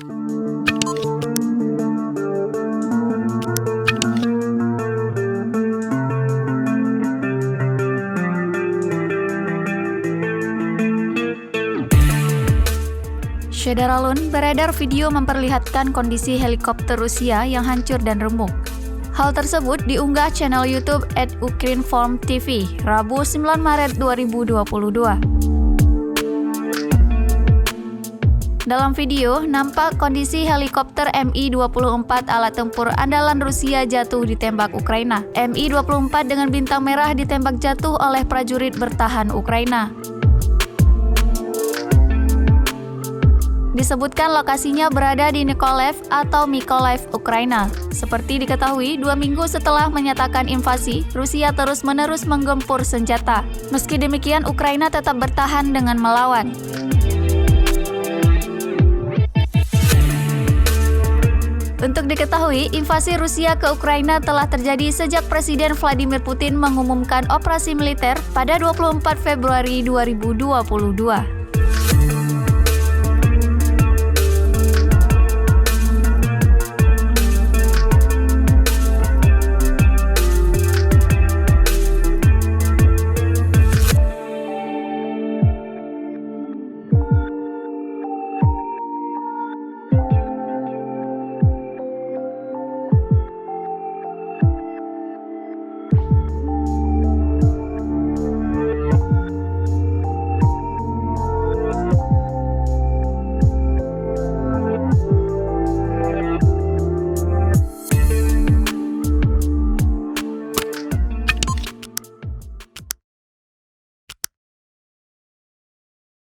Syederalun, beredar video memperlihatkan kondisi helikopter Rusia yang hancur dan remuk. Hal tersebut diunggah channel YouTube @Ukrinform.tv, Rabu 9 Maret 2022. Dalam video, nampak kondisi helikopter Mi-24 alat tempur andalan Rusia jatuh ditembak Ukraina. Mi-24 dengan bintang merah ditembak jatuh oleh prajurit bertahan Ukraina. Disebutkan lokasinya berada di Nikolaev atau Mykolaiv, Ukraina. Seperti diketahui, 2 minggu setelah menyatakan invasi, Rusia terus-menerus menggempur senjata. Meski demikian, Ukraina tetap bertahan dengan melawan. Untuk diketahui, invasi Rusia ke Ukraina telah terjadi sejak Presiden Vladimir Putin mengumumkan operasi militer pada 24 Februari 2022.